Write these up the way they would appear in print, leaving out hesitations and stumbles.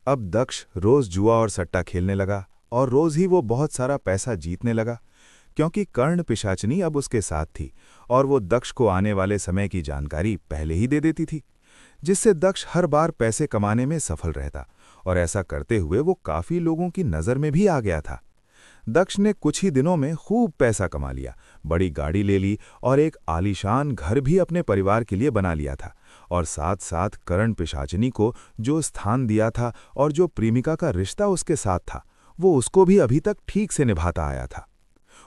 अब दक्ष रोज जुआ और सट्टा खेलने लगा और रोज ही वो बहुत सारा पैसा जीतने लगा, क्योंकि कर्ण पिशाचिनी अब उसके साथ थी और वो दक्ष को आने वाले समय की जानकारी पहले ही दे देती थी, जिससे दक्ष हर बार पैसे कमाने में सफल रहता और ऐसा करते हुए वो काफी लोगों की नज़र में भी आ गया था। दक्ष ने कुछ ही दिनों में खूब पैसा कमा लिया, बड़ी गाड़ी ले ली और एक आलीशान घर भी अपने परिवार के लिए बना लिया था। और साथ साथ कर्ण पिशाचिनी को जो स्थान दिया था और जो प्रेमिका का रिश्ता उसके साथ था, वो उसको भी अभी तक ठीक से निभाता आया था।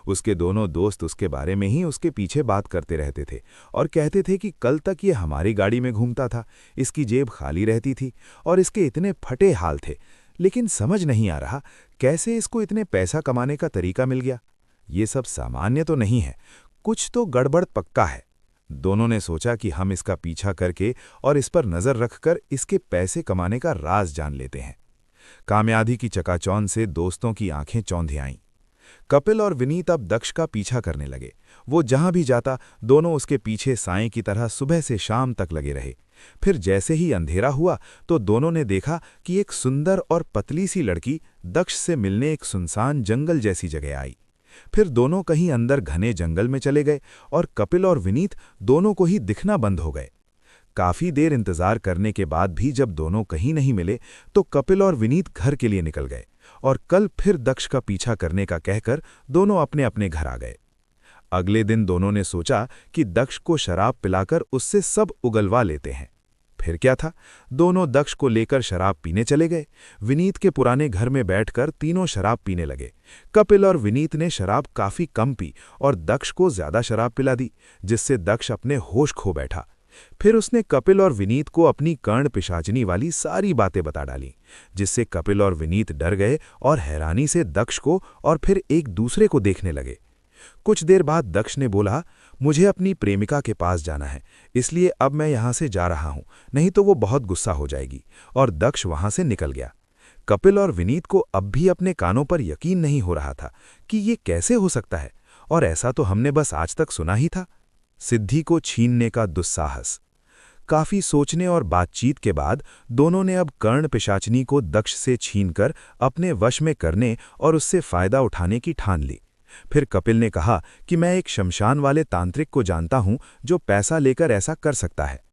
उसके दोनों दोस्त उसके बारे में ही उसके पीछे बात करते रहते थे और कहते थे कि कल तक ये हमारी गाड़ी में घूमता था, इसकी जेब खाली रहती थी और इसके इतने फटे हाल थे, लेकिन समझ नहीं आ रहा कैसे इसको इतने पैसा कमाने का तरीका मिल गया। ये सब सामान्य तो नहीं है, कुछ तो गड़बड़ पक्का है। दोनों ने सोचा कि हम इसका पीछा करके और इस पर नजर रखकर इसके पैसे कमाने का राज जान लेते हैं। कामयाबी की चकाचौंध से दोस्तों की आंखें चौंधी आईं। कपिल और विनीत अब दक्ष का पीछा करने लगे। वो जहां भी जाता, दोनों उसके पीछे साएं की तरह सुबह से शाम तक लगे रहे। फिर जैसे ही अंधेरा हुआ तो दोनों ने देखा कि एक सुंदर और पतली सी लड़की दक्ष से मिलने एक सुनसान जंगल जैसी जगह आई। फिर दोनों कहीं अंदर घने जंगल में चले गए और कपिल और विनीत दोनों को ही दिखना बंद हो गए। काफी देर इंतजार करने के बाद भी जब दोनों कहीं नहीं मिले तो कपिल और विनीत घर के लिए निकल गए और कल फिर दक्ष का पीछा करने का कहकर दोनों अपने अपने घर आ गए। अगले दिन दोनों ने सोचा कि दक्ष को शराब पिलाकर उससे सब उगलवा लेते हैं। फिर क्या था, दोनों दक्ष को लेकर शराब पीने चले गए। विनीत के पुराने घर में बैठकर तीनों शराब पीने लगे। कपिल और विनीत ने शराब काफी कम पी और दक्ष को ज्यादा शराब पिला दी, जिससे दक्ष अपने होश खो बैठा। फिर उसने कपिल और विनीत को अपनी कर्ण पिशाचिनी वाली सारी बातें बता डाली, जिससे कपिल और विनीत डर गए और हैरानी से दक्ष को और फिर एक दूसरे को देखने लगे। कुछ देर बाद दक्ष ने बोला, मुझे अपनी प्रेमिका के पास जाना है, इसलिए अब मैं यहां से जा रहा हूं, नहीं तो वो बहुत गुस्सा हो जाएगी। और दक्ष वहां से निकल गया। कपिल और विनीत को अब भी अपने कानों पर यकीन नहीं हो रहा था कि ये कैसे हो सकता है, और ऐसा तो हमने बस आज तक सुना ही था। सिद्धि को छीनने का दुस्साहस। काफी सोचने और बातचीत के बाद दोनों ने अब कर्ण पिशाचिनी को दक्ष से छीनकर अपने वश में करने और उससे फायदा उठाने की ठान ली। फिर कपिल ने कहा कि मैं एक शमशान वाले तांत्रिक को जानता हूं जो पैसा लेकर ऐसा कर सकता है।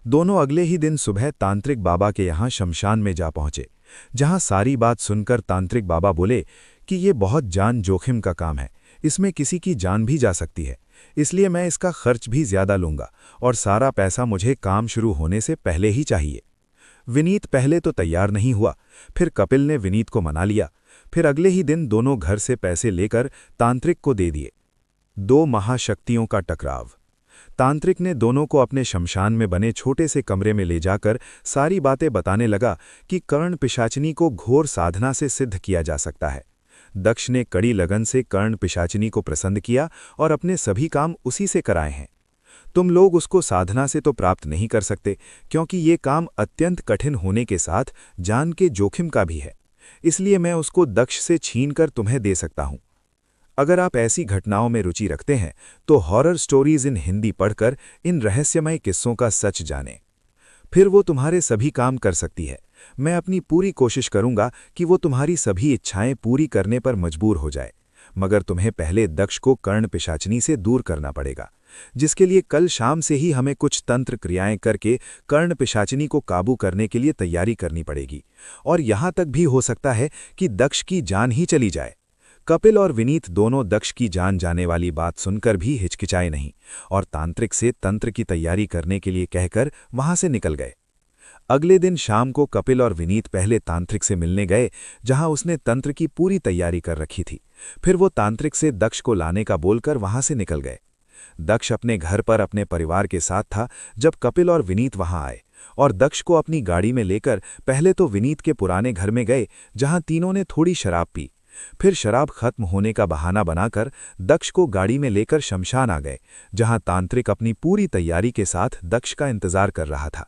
दोनों अगले ही दिन सुबह तांत्रिक बाबा के यहाँ शमशान में जा पहुंचे, जहां सारी बात सुनकर तांत्रिक बाबा बोले कि ये बहुत जान जोखिम का काम है, इसमें किसी की जान भी जा सकती है, इसलिए मैं इसका खर्च भी ज्यादा लूंगा और सारा पैसा मुझे काम शुरू होने से पहले ही चाहिए। विनीत पहले तो तैयार नहीं हुआ, फिर कपिल ने विनीत को मना लिया। फिर अगले ही दिन दोनों घर से पैसे लेकर तांत्रिक को दे दिए। दो महाशक्तियों का टकराव। तांत्रिक ने दोनों को अपने शमशान में बने छोटे से कमरे में ले जाकर सारी बातें बताने लगा कि कर्ण पिशाचिनी को घोर साधना से सिद्ध किया जा सकता है। दक्ष ने कड़ी लगन से कर्ण पिशाचिनी को प्रसन्न किया और अपने सभी काम उसी से कराए हैं। तुम लोग उसको साधना से तो प्राप्त नहीं कर सकते, क्योंकि ये काम अत्यंत कठिन होने के साथ जान के जोखिम का भी है, इसलिए मैं उसको दक्ष से छीनकर तुम्हें दे सकता हूं। अगर आप ऐसी घटनाओं में रुचि रखते हैं तो हॉरर स्टोरीज इन हिंदी पढ़कर इन रहस्यमय किस्सों का सच जानें। फिर वो तुम्हारे सभी काम कर सकती है। मैं अपनी पूरी कोशिश करूंगा कि वो तुम्हारी सभी इच्छाएं पूरी करने पर मजबूर हो जाए, मगर तुम्हें पहले दक्ष को कर्ण पिशाचिनी से दूर करना पड़ेगा, जिसके लिए कल शाम से ही हमें कुछ तंत्र क्रियाएं करके कर्ण पिशाचिनी को काबू करने के लिए तैयारी करनी पड़ेगी, और यहां तक भी हो सकता है कि दक्ष की जान ही चली जाए। कपिल और विनीत दोनों दक्ष की जान जाने वाली बात सुनकर भी हिचकिचाए नहीं और तांत्रिक से तंत्र की तैयारी करने के लिए कहकर वहां से निकल गए। अगले दिन शाम को कपिल और विनीत पहले तांत्रिक से मिलने गए, जहां उसने तंत्र की पूरी तैयारी कर रखी थी। फिर वो तांत्रिक से दक्ष को लाने का बोलकर वहां से निकल गए। दक्ष अपने घर पर अपने परिवार के साथ था जब कपिल और विनीत वहां आए और दक्ष को अपनी गाड़ी में लेकर पहले तो विनीत के पुराने घर में गए, जहां तीनों ने थोड़ी शराब पी। फिर शराब खत्म होने का बहाना बनाकर दक्ष को गाड़ी में लेकर शमशान आ गए, जहां तांत्रिक अपनी पूरी तैयारी के साथ दक्ष का इंतजार कर रहा था।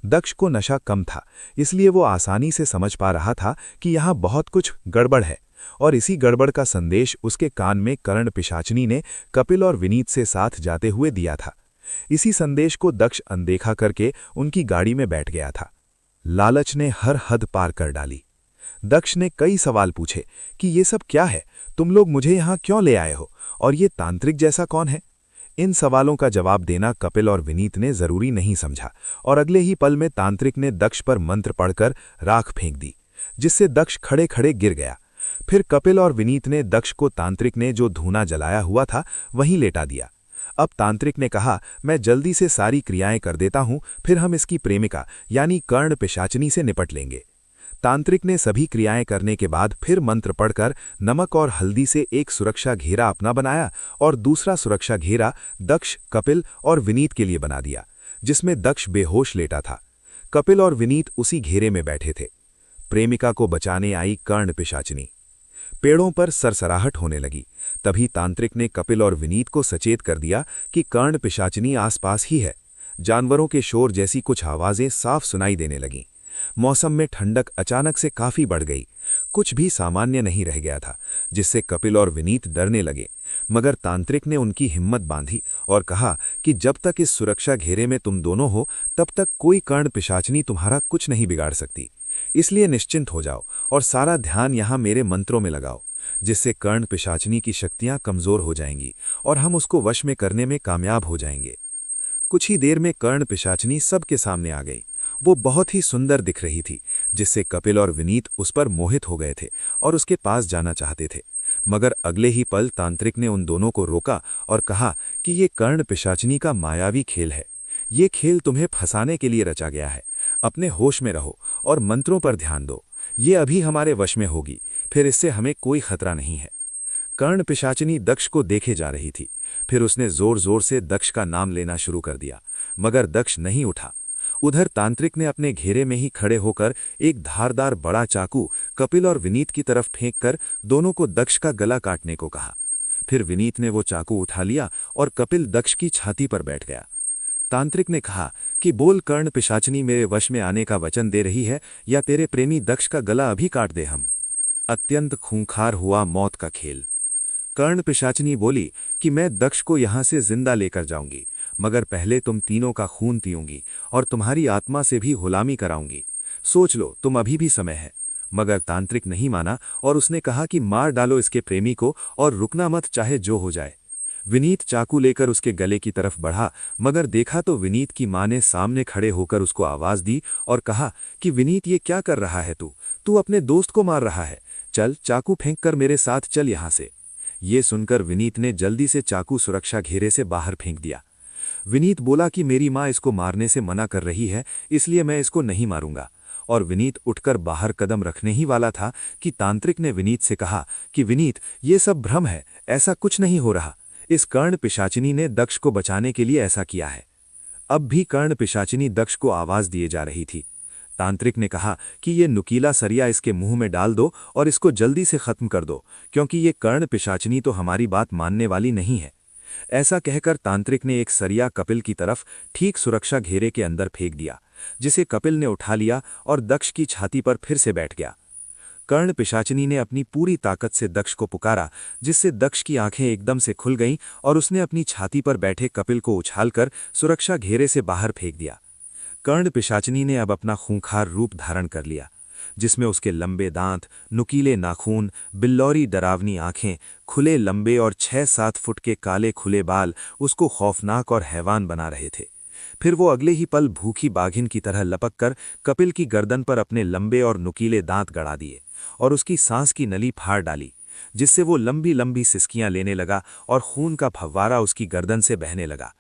दक्ष को नशा कम था, इसलिए वो आसानी से समझ पा रहा था कि यहाँ बहुत कुछ गड़बड़ है, और इसी गड़बड़ का संदेश उसके कान में कर्ण पिशाचिनी ने कपिल और विनीत से साथ जाते हुए दिया था। इसी संदेश को दक्ष अनदेखा करके उनकी गाड़ी में बैठ गया था। लालच ने हर हद पार कर डाली। दक्ष ने कई सवाल पूछे कि ये सब क्या है, तुम लोग मुझे यहाँ क्यों ले आए हो, और ये तांत्रिक जैसा कौन है। इन सवालों का जवाब देना कपिल और विनीत ने जरूरी नहीं समझा, और अगले ही पल में तांत्रिक ने दक्ष पर मंत्र पढ़कर राख फेंक दी, जिससे दक्ष खड़े खड़े गिर गया। फिर कपिल और विनीत ने दक्ष को तांत्रिक ने जो धूना जलाया हुआ था वहीं लेटा दिया। अब तांत्रिक ने कहा, मैं जल्दी से सारी क्रियाएं कर देता हूं, फिर हम इसकी प्रेमिका यानी कर्ण पिशाचिनी से निपट लेंगे। तांत्रिक ने सभी क्रियाएं करने के बाद फिर मंत्र पढ़कर नमक और हल्दी से एक सुरक्षा घेरा अपना बनाया और दूसरा सुरक्षा घेरा दक्ष, कपिल और विनीत के लिए बना दिया, जिसमें दक्ष बेहोश लेटा था। कपिल और विनीत उसी घेरे में बैठे थे। प्रेमिका को बचाने आई कर्ण पिशाचिनी। पेड़ों पर सरसराहट होने लगी। तभी तांत्रिक ने कपिल और विनीत को सचेत कर दिया कि कर्ण पिशाचिनी आसपास ही है। जानवरों के शोर जैसी कुछ आवाजें साफ सुनाई देने लगीं। मौसम में ठंडक अचानक से काफी बढ़ गई। कुछ भी सामान्य नहीं रह गया था, जिससे कपिल और विनीत डरने लगे। मगर तांत्रिक ने उनकी हिम्मत बांधी और कहा कि जब तक इस सुरक्षा घेरे में तुम दोनों हो, तब तक कोई कर्ण पिशाचिनी तुम्हारा कुछ नहीं बिगाड़ सकती। इसलिए निश्चिंत हो जाओ और सारा ध्यान यहाँ मेरे मंत्रों में लगाओ, जिससे कर्ण पिशाचिनी की शक्तियां कमजोर हो जाएंगी और हम उसको वश में करने में कामयाब हो जाएंगे। कुछ ही देर में कर्ण पिशाचिनी सबके सामने आ गई। वो बहुत ही सुंदर दिख रही थी, जिससे कपिल और विनीत उस पर मोहित हो गए थे और उसके पास जाना चाहते थे। मगर अगले ही पल तांत्रिक ने उन दोनों को रोका और कहा कि ये कर्ण पिशाचिनी का मायावी खेल है। ये खेल तुम्हें फंसाने के लिए रचा गया है। अपने होश में रहो और मंत्रों पर ध्यान दो। ये अभी हमारे वश में होगी, फिर इससे हमें कोई खतरा नहीं है। कर्ण पिशाचिनी दक्ष को देखे जा रही थी। फिर उसने जोर जोर से दक्ष का नाम लेना शुरू कर दिया, मगर दक्ष नहीं उठा। उधर तांत्रिक ने अपने घेरे में ही खड़े होकर एक धारदार बड़ा चाकू कपिल और विनीत की तरफ फेंककर दोनों को दक्ष का गला काटने को कहा। फिर विनीत ने वो चाकू उठा लिया और कपिल दक्ष की छाती पर बैठ गया। तांत्रिक ने कहा कि बोल, कर्ण पिशाचिनी मेरे वश में आने का वचन दे रही है या तेरे प्रेमी दक्ष का गला अभी काट दे हम। अत्यंत खूंखार हुआ मौत का खेल। कर्ण पिशाचिनी बोली कि मैं दक्ष को यहां से जिंदा लेकर जाऊंगी, मगर पहले तुम तीनों का खून पीऊंगी और तुम्हारी आत्मा से भी गुलामी कराऊंगी। सोच लो, तुम अभी भी समय है। मगर तांत्रिक नहीं माना और उसने कहा कि मार डालो इसके प्रेमी को और रुकना मत, चाहे जो हो जाए। विनीत चाकू लेकर उसके गले की तरफ बढ़ा, मगर देखा तो विनीत की मां ने सामने खड़े होकर उसको आवाज दी और कहा कि विनीत, ये क्या कर रहा है तू अपने दोस्त को मार रहा है। चल, चाकू फेंक कर मेरे साथ चल यहां से। ये सुनकर विनीत ने जल्दी से चाकू सुरक्षा घेरे से बाहर फेंक दिया। विनीत बोला कि मेरी मां इसको मारने से मना कर रही है, इसलिए मैं इसको नहीं मारूंगा। और विनीत उठकर बाहर कदम रखने ही वाला था कि तांत्रिक ने विनीत से कहा कि विनीत, ये सब भ्रम है, ऐसा कुछ नहीं हो रहा। इस कर्ण पिशाचिनी ने दक्ष को बचाने के लिए ऐसा किया है। अब भी कर्ण पिशाचिनी दक्ष को आवाज दिए जा रही थी। तांत्रिक ने कहा कि ये नुकीला सरिया इसके मुंह में डाल दो और इसको जल्दी से खत्म कर दो, क्योंकि ये कर्ण पिशाचिनी तो हमारी बात मानने वाली नहीं है। ऐसा कहकर तांत्रिक ने एक सरिया कपिल की तरफ ठीक सुरक्षा घेरे के अंदर फेंक दिया, जिसे कपिल ने उठा लिया और दक्ष की छाती पर फिर से बैठ गया। कर्ण पिशाचिनी ने अपनी पूरी ताकत से दक्ष को पुकारा, जिससे दक्ष की आंखें एकदम से खुल गईं और उसने अपनी छाती पर बैठे कपिल को उछालकर सुरक्षा घेरे से बाहर फेंक दिया। कर्ण पिशाचिनी ने अब अपना खूंखार रूप धारण कर लिया, जिसमें उसके लंबे दांत, नुकीले नाखून, बिल्लौरी डरावनी आंखें, खुले लंबे और 6-7 फुट के काले खुले बाल उसको खौफनाक और हैवान बना रहे थे। फिर वो अगले ही पल भूखी बाघिन की तरह लपक कर कपिल की गर्दन पर अपने लंबे और नुकीले दांत गड़ा दिए और उसकी सांस की नली फाड़ डाली, जिससे वो लंबी लंबी सिसकियां लेने लगा और खून का फव्वारा उसकी गर्दन से बहने लगा।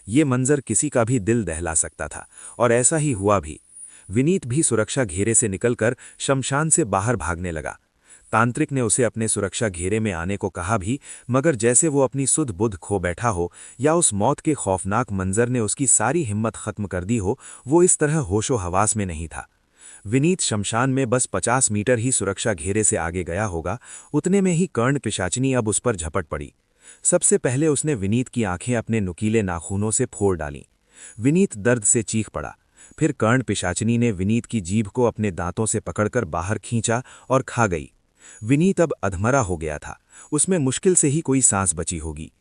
ये मंजर किसी का भी दिल दहला सकता था, और ऐसा ही हुआ भी। विनीत भी सुरक्षा घेरे से निकलकर शमशान से बाहर भागने लगा। तांत्रिक ने उसे अपने सुरक्षा घेरे में आने को कहा भी, मगर जैसे वो अपनी सुध बुध खो बैठा हो या उस मौत के खौफनाक मंजर ने उसकी सारी हिम्मत खत्म कर दी हो, वो इस तरह होशो हवास में नहीं था। विनीत शमशान में बस 50 मीटर ही सुरक्षा घेरे से आगे गया होगा, उतने में ही कर्ण पिशाचिनी अब उस पर झपट पड़ी। सबसे पहले उसने विनीत की आंखें अपने नुकीले नाखूनों से फोड़ डालीं। विनीत दर्द से चीख पड़ा। फिर कर्ण पिशाचिनी ने विनीत की जीभ को अपने दांतों से पकड़कर बाहर खींचा और खा गई। विनीत अब अधमरा हो गया था, उसमें मुश्किल से ही कोई सांस बची होगी।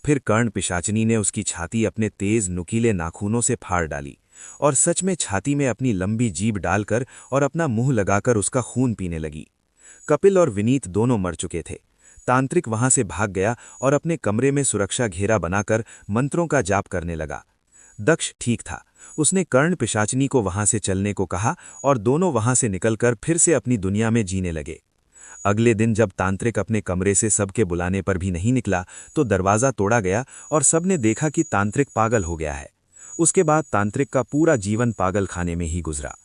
फिर कर्ण पिशाचिनी ने उसकी छाती अपने तेज नुकीले नाखूनों से फाड़ डाली और सच में छाती में अपनी लंबी जीभ डालकर और अपना मुंह लगाकर उसका खून पीने लगी। कपिल और विनीत दोनों मर चुके थे। तांत्रिक वहां से भाग गया और अपने कमरे में सुरक्षा घेरा बनाकर मंत्रों का जाप करने लगा। दक्ष ठीक था। उसने कर्ण पिशाचिनी को वहां से चलने को कहा और दोनों वहां से निकलकर फिर से अपनी दुनिया में जीने लगे। अगले दिन जब तांत्रिक अपने कमरे से सबके बुलाने पर भी नहीं निकला तो दरवाजा तोड़ा गया और सबने देखा कि तांत्रिक पागल हो गया है। उसके बाद तांत्रिक का पूरा जीवन पागल खाने में ही गुजरा।